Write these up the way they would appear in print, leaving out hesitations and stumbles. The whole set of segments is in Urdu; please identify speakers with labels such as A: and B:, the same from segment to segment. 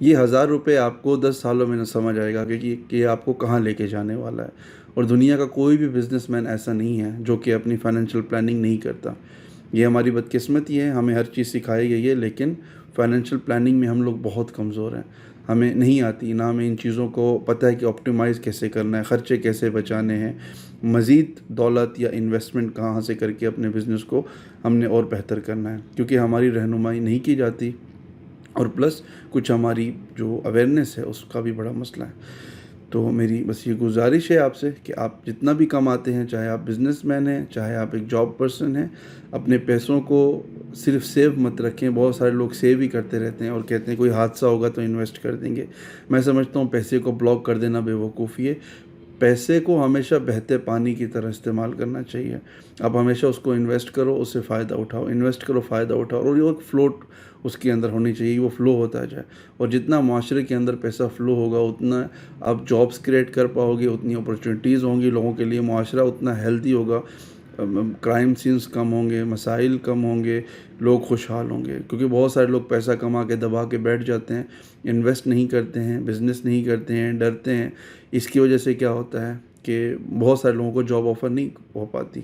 A: یہ 1000 روپے آپ کو 10 سالوں میں نہ سمجھ آئے گا کہ آپ کو کہاں لے کے جانے والا ہے. اور دنیا کا کوئی بھی بزنس مین ایسا نہیں ہے جو کہ اپنی فائنینشیل پلاننگ نہیں کرتا. یہ ہماری بدقسمتی ہے, ہمیں ہر چیز سکھائی گئی ہے لیکن فائنینشیل پلاننگ میں ہم لوگ بہت کمزور ہیں. ہمیں نہیں آتی, نہ ہمیں ان چیزوں کو پتہ ہے کہ آپٹیمائز کیسے کرنا ہے, خرچے کیسے بچانے ہیں, مزید دولت یا انویسٹمنٹ کہاں سے کر کے اپنے بزنس کو ہم نے اور بہتر کرنا ہے, کیونکہ ہماری رہنمائی نہیں کی جاتی. اور پلس کچھ ہماری جو اویئرنیس ہے اس کا بھی بڑا مسئلہ ہے. تو میری بس یہ گزارش ہے آپ سے کہ آپ جتنا بھی کماتے ہیں, چاہے آپ بزنس مین ہیں, چاہے آپ ایک جاب پرسن ہیں, اپنے پیسوں کو صرف سیو مت رکھیں. بہت سارے لوگ سیو ہی کرتے رہتے ہیں اور کہتے ہیں کوئی حادثہ ہوگا تو انویسٹ کر دیں گے. میں سمجھتا ہوں پیسے کو بلاک کر دینا بے وقوفی ہے. پیسے کو ہمیشہ بہتے پانی کی طرح استعمال کرنا چاہیے. آپ ہمیشہ اس کو انویسٹ کرو, اس سے فائدہ اٹھاؤ, انویسٹ کرو, فائدہ اٹھاؤ, اور یہ ایک فلوٹ اس کے اندر ہونی چاہیے, وہ فلو ہوتا جائے. اور جتنا معاشرے کے اندر پیسہ فلو ہوگا اتنا آپ جابس کریٹ کر پاؤ گے, اتنی اپرچونیٹیز ہوں گی لوگوں کے لیے, معاشرہ اتنا ہیلدی ہوگا, کرائم سینس کم ہوں گے, مسائل کم ہوں گے, لوگ خوشحال ہوں گے. کیونکہ بہت سارے لوگ پیسہ کما کے دبا کے بیٹھ جاتے ہیں, انویسٹ نہیں کرتے ہیں, بزنس نہیں کرتے ہیں, ڈرتے ہیں. اس کی وجہ سے کیا ہوتا ہے کہ بہت سارے لوگوں کو جاب آفر نہیں ہو پاتی.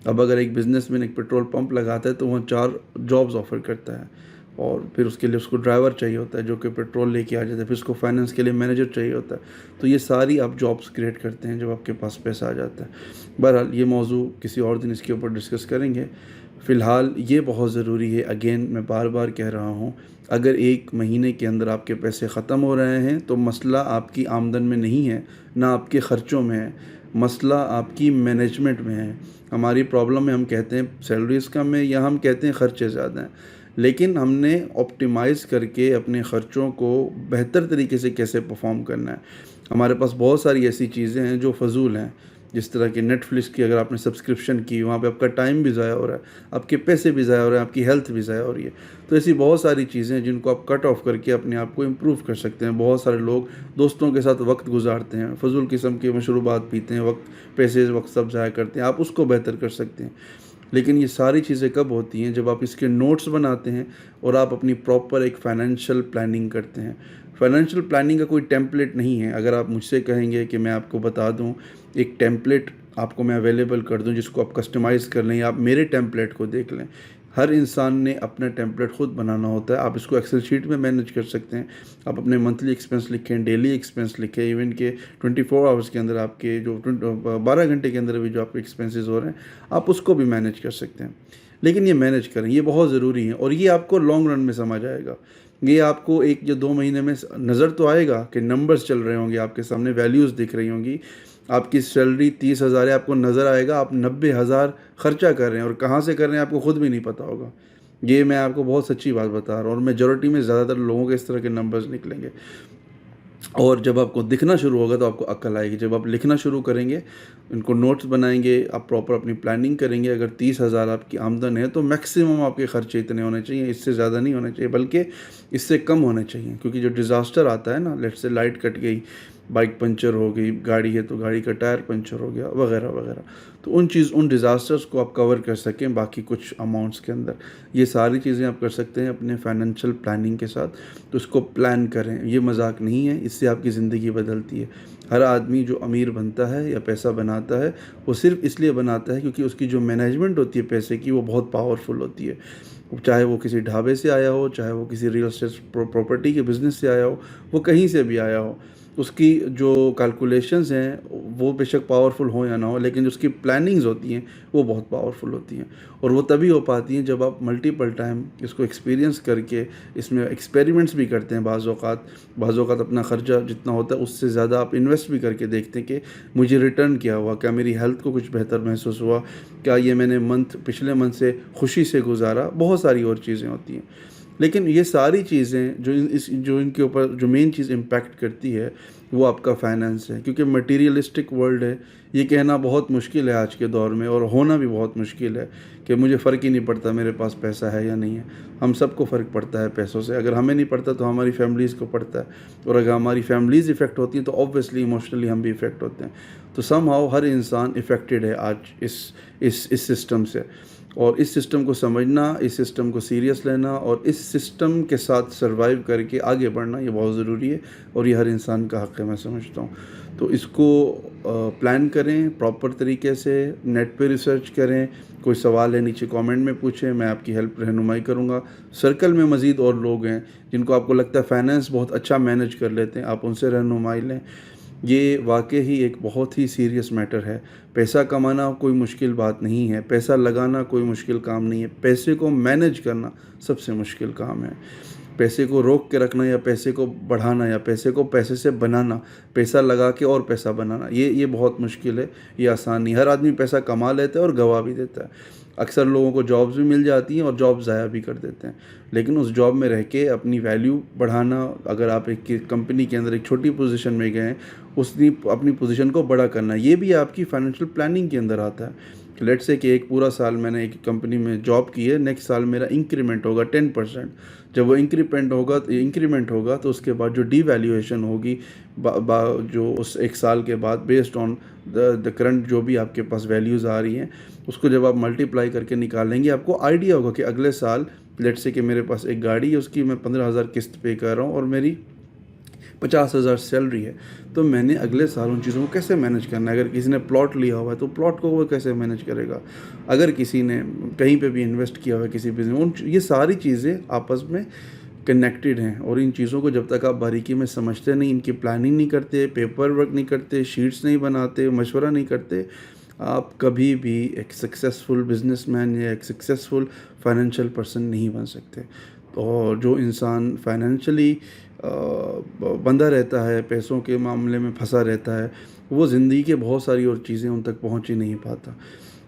A: اب اگر ایک بزنس مین ایک پیٹرول پمپ لگاتا ہے تو وہ 4 جابز آفر کرتا ہے, اور پھر اس کے لیے اس کو ڈرائیور چاہیے ہوتا ہے جو کہ پیٹرول لے کے آ جاتا ہے, پھر اس کو فائننس کے لیے مینیجر چاہیے ہوتا ہے. تو یہ ساری آپ جابس کریٹ کرتے ہیں جب آپ کے پاس پیسہ آ جاتا ہے. بہرحال یہ موضوع کسی اور دن اس کے اوپر ڈسکس کریں گے. فی الحال یہ بہت ضروری ہے, اگین میں بار بار کہہ رہا ہوں, اگر ایک مہینے کے اندر آپ کے پیسے ختم ہو رہے ہیں تو مسئلہ آپ کی آمدن میں نہیں ہے, نہ آپ کے خرچوں میں ہے, مسئلہ آپ کی مینجمنٹ میں ہے. ہماری پرابلم ہے, ہم کہتے ہیں سیلریز کم ہے یا ہم کہتے ہیں خرچے زیادہ ہیں, لیکن ہم نے آپٹیمائز کر کے اپنے خرچوں کو بہتر طریقے سے کیسے پرفارم کرنا ہے. ہمارے پاس بہت ساری ایسی چیزیں ہیں جو فضول ہیں, جس طرح کہ نیٹ فلکس کی اگر آپ نے سبسکرپشن کی, وہاں پہ آپ کا ٹائم بھی ضائع ہو رہا ہے, آپ کے پیسے بھی ضائع ہو رہے ہیں, آپ کی ہیلتھ بھی ضائع ہو رہی ہے. تو ایسی بہت ساری چیزیں ہیں جن کو آپ کٹ آف کر کے اپنے آپ کو امپروو کر سکتے ہیں. بہت سارے لوگ دوستوں کے ساتھ وقت گزارتے ہیں, فضول قسم کے مشروبات پیتے ہیں, پیسے وقت سب ضائع کرتے ہیں. آپ اس کو بہتر کر سکتے ہیں. لیکن یہ ساری چیزیں کب ہوتی ہیں؟ جب آپ اس کے نوٹس بناتے ہیں اور آپ اپنی پراپر ایک فائنینشیل پلاننگ کرتے ہیں. فائنینشیل پلاننگ کا کوئی ٹیمپلیٹ نہیں ہے. اگر آپ مجھ سے کہیں گے کہ میں آپ کو بتا دوں ایک ٹیمپلیٹ آپ کو میں اویلیبل کر دوں جس کو آپ کسٹمائز کر لیں, آپ میرے ٹیمپلیٹ کو دیکھ لیں. ہر انسان نے اپنا ٹیمپلیٹ خود بنانا ہوتا ہے. آپ اس کو ایکسل شیٹ میں مینیج کر سکتے ہیں. آپ اپنے منتھلی ایکسپنس لکھیں, ڈیلی ایکسپنس لکھیں, ایون کہ 24 آورس کے اندر آپ کے جو 12 گھنٹے کے اندر بھی جو آپ کے ایکسپنسز ہو رہے ہیں آپ اس کو بھی مینیج کر سکتے ہیں. لیکن یہ مینیج کریں, یہ بہت ضروری ہے, اور یہ آپ کو لانگ رن میں سمجھ آئے گا. یہ آپ کو 1 یا 2 مہینے میں نظر تو آئے گا کہ نمبرز چل رہے ہوں گے آپ کے سامنے, ویلیوز دکھ رہی ہوں گی. آپ کی سیلری 30,000 ہے, آپ کو نظر آئے گا آپ 90,000 خرچہ کر رہے ہیں, اور کہاں سے کر رہے ہیں آپ کو خود بھی نہیں پتہ ہوگا. یہ میں آپ کو بہت سچی بات بتا رہا ہوں, اور میجورٹی میں زیادہ تر لوگوں کے اس طرح کے نمبرز نکلیں گے. اور جب آپ کو دکھنا شروع ہوگا تو آپ کو عقل آئے گی. جب آپ لکھنا شروع کریں گے, ان کو نوٹس بنائیں گے, آپ پراپر اپنی پلاننگ کریں گے. اگر 30,000 آپ کی آمدن ہے تو میکسیمم آپ کے خرچے اتنے ہونے چاہیے, اس سے زیادہ نہیں ہونے چاہیے, بلکہ اس سے کم ہونے چاہیے. کیونکہ جو ڈیزاسٹر آتا ہے نا, لیٹ سے لائٹ کٹ گئی, بائک پنچر ہو گئی, گاڑی ہے تو گاڑی کا ٹائر پنچر ہو گیا, وغیرہ وغیرہ, تو ان ڈیزاسٹرز کو آپ کور کر سکیں باقی کچھ اماؤنٹس کے اندر. یہ ساری چیزیں آپ کر سکتے ہیں اپنے فائنینشیل پلاننگ کے ساتھ. تو اس کو پلان کریں, یہ مذاق نہیں ہے, اس سے آپ کی زندگی بدلتی ہے. ہر آدمی جو امیر بنتا ہے یا پیسہ بناتا ہے وہ صرف اس لیے بناتا ہے کیونکہ اس کی جو مینجمنٹ ہوتی ہے پیسے کی وہ بہت پاورفل ہوتی ہے. چاہے وہ کسی ڈھابے سے آیا ہو, چاہے وہ کسی ریئل اسٹیٹ پراپرٹی کے بزنس سے آیا ہو, وہ کہیں سے بھی آیا ہو, اس کی جو کیلکولیشنز ہیں وہ بے شک پاورفل ہوں یا نہ ہو, لیکن اس کی پلاننگز ہوتی ہیں وہ بہت پاورفل ہوتی ہیں. اور وہ تبھی ہو پاتی ہیں جب آپ ملٹیپل ٹائم اس کو ایکسپیرینس کر کے اس میں ایکسپیریمنٹس بھی کرتے ہیں. بعض اوقات اپنا خرچہ جتنا ہوتا ہے اس سے زیادہ آپ انویسٹ بھی کر کے دیکھتے ہیں کہ مجھے ریٹرن کیا ہوا, کیا میری ہیلتھ کو کچھ بہتر محسوس ہوا, کیا یہ میں نے پچھلے منتھ سے خوشی سے گزارا. بہت ساری اور چیزیں ہوتی ہیں. لیکن یہ ساری چیزیں جو ان کے اوپر جو مین چیز امپیکٹ کرتی ہے وہ آپ کا فائنانس ہے. کیونکہ مٹیریلسٹک ورلڈ ہے, یہ کہنا بہت مشکل ہے آج کے دور میں, اور ہونا بھی بہت مشکل ہے کہ مجھے فرق ہی نہیں پڑتا میرے پاس پیسہ ہے یا نہیں ہے. ہم سب کو فرق پڑتا ہے پیسوں سے. اگر ہمیں نہیں پڑتا تو ہماری فیملیز کو پڑتا ہے, اور اگر ہماری فیملیز افیکٹ ہوتی ہیں تو اوبویسلی ایموشنلی ہم بھی افیکٹ ہوتے ہیں. تو سم ہاؤ ہر انسان افیکٹڈ ہے آج اس سسٹم سے. اور اس سسٹم کو سمجھنا، اس سسٹم کو سیریس لینا اور اس سسٹم کے ساتھ سروائیو کر کے آگے بڑھنا یہ بہت ضروری ہے، اور یہ ہر انسان کا حق ہے، میں سمجھتا ہوں۔ تو اس کو پلان کریں پراپر طریقے سے، نیٹ پہ ریسرچ کریں، کوئی سوال ہے نیچے کامنٹ میں پوچھیں، میں آپ کی ہیلپ رہنمائی کروں گا۔ سرکل میں مزید اور لوگ ہیں جن کو آپ کو لگتا ہے فائنینس بہت اچھا مینج کر لیتے ہیں، آپ ان سے رہنمائی لیں۔ یہ واقعی ہی ایک بہت ہی سیریس میٹر ہے۔ پیسہ کمانا کوئی مشکل بات نہیں ہے، پیسہ لگانا کوئی مشکل کام نہیں ہے، پیسے کو مینج کرنا سب سے مشکل کام ہے۔ پیسے کو روک کے رکھنا یا پیسے کو بڑھانا یا پیسے کو پیسے سے بنانا، پیسہ لگا کے اور پیسہ بنانا، یہ بہت مشکل ہے، یہ آسان نہیں۔ ہر آدمی پیسہ کما لیتا ہے اور گوا بھی دیتا ہے۔ اکثر لوگوں کو جابز بھی مل جاتی ہیں اور جاب ضائع بھی کر دیتے ہیں، لیکن اس جاب میں رہ کے اپنی ویلیو بڑھانا، اگر آپ ایک کمپنی کے اندر ایک چھوٹی پوزیشن میں گئے ہیں، اس نے اپنی پوزیشن کو بڑا کرنا، یہ بھی آپ کی فائنینشیل پلاننگ کے اندر آتا ہے۔ لیٹ سے کہ ایک پورا سال میں نے ایک کمپنی میں جاب کی ہے، نیکسٹ سال میرا انکریمنٹ ہوگا 10%۔ جب وہ انکریمنٹ ہوگا تو اس کے بعد جو ڈی ویلیویشن ہوگی جو اس ایک سال کے بعد بیسڈ آن دا کرنٹ جو بھی آپ کے پاس ویلیوز آ رہی ہیں، اس کو جب آپ ملٹیپلائی کر کے نکالیں گے، آپ کو آئیڈیا ہوگا کہ اگلے سال لیٹ سے کہ میرے پاس ایک گاڑی ہے، اس کی میں 15,000 قسط پے کر رہا ہوں اور میری 50,000 سیلری ہے، تو میں نے اگلے سال ان چیزوں کو کیسے مینج کرنا ہے۔ اگر کسی نے پلاٹ لیا ہوا ہے تو پلاٹ کو وہ کیسے مینج کرے گا، اگر کسی نے کہیں پہ بھی انویسٹ کیا ہوا ہے کسی بزنس، یہ ساری چیزیں آپس میں کنیکٹڈ ہیں، اور ان چیزوں کو جب تک آپ باریکی میں سمجھتے نہیں، ان کی پلاننگ نہیں کرتے، پیپر ورک نہیں کرتے، شیٹس نہیں بناتے، مشورہ نہیں کرتے، آپ کبھی بھی ایک سکسیسفل بزنس مین یا ایک سکسیسفل فائنینشیل پرسن نہیں بن سکتے۔ اور جو انسان فائنینشلی بندہ رہتا ہے، پیسوں کے معاملے میں پھنسا رہتا ہے، وہ زندگی کے بہت ساری اور چیزیں ان تک پہنچ ہی نہیں پاتا،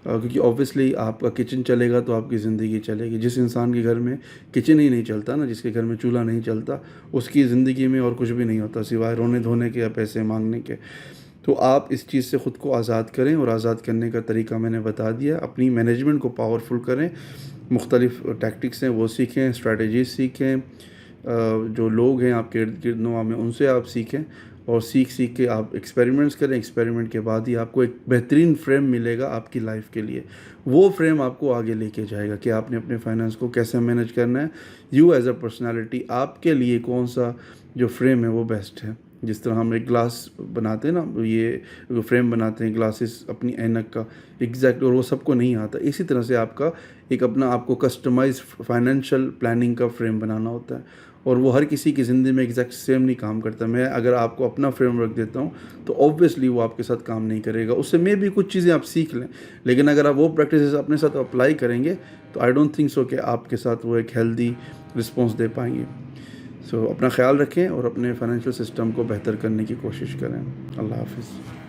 A: کیونکہ اوبویسلی آپ کا کچن چلے گا تو آپ کی زندگی چلے گی۔ جس انسان کے گھر میں کچن ہی نہیں چلتا نا، جس کے گھر میں چولہا نہیں چلتا، اس کی زندگی میں اور کچھ بھی نہیں ہوتا سوائے رونے دھونے کے یا پیسے مانگنے کے۔ تو آپ اس چیز سے خود کو آزاد کریں، اور آزاد کرنے کا طریقہ میں نے بتا دیا۔ اپنی مینجمنٹ کو پاورفل کریں، مختلف ٹیکٹکس ہیں وہ سیکھیں، اسٹریٹجیز سیکھیں، جو لوگ ہیں آپ کے ارد گرد نوا میں ان سے آپ سیکھیں، اور سیکھ کے آپ ایکسپیریمنٹس کریں۔ ایکسپیریمنٹ کے بعد ہی آپ کو ایک بہترین فریم ملے گا آپ کی لائف کے لیے، وہ فریم آپ کو آگے لے کے جائے گا کہ آپ نے اپنے فائنانس کو کیسے مینج کرنا ہے۔ یو ایز اے پرسنالٹی، آپ کے لیے کون سا جو فریم ہے وہ بیسٹ ہے۔ جس طرح ہم ایک گلاس بناتے ہیں نا، یہ فریم بناتے ہیں گلاسز اپنی اینک کا ایگزیکٹ، اور وہ سب کو نہیں آتا، اسی طرح سے آپ کا ایک اپنا آپ کو کسٹمائز فائنینشیل پلاننگ کا فریم بنانا ہوتا ہے، اور وہ ہر کسی کی زندگی میں ایگزیکٹ سیم نہیں کام کرتا۔ میں اگر آپ کو اپنا فریم ورک دیتا ہوں تو اوبویسلی وہ آپ کے ساتھ کام نہیں کرے گا، اس سے میں بھی کچھ چیزیں آپ سیکھ لیں، لیکن اگر آپ وہ پریکٹسز اپنے ساتھ اپلائی کریں گے تو آئی ڈونٹ تھنک سو کہ آپ کے ساتھ وہ ایک ہیلدی رسپانس دے پائیں گے۔ اپنا خیال رکھیں اور اپنے فائنینشیل سسٹم کو بہتر کرنے کی کوشش کریں۔ اللہ حافظ۔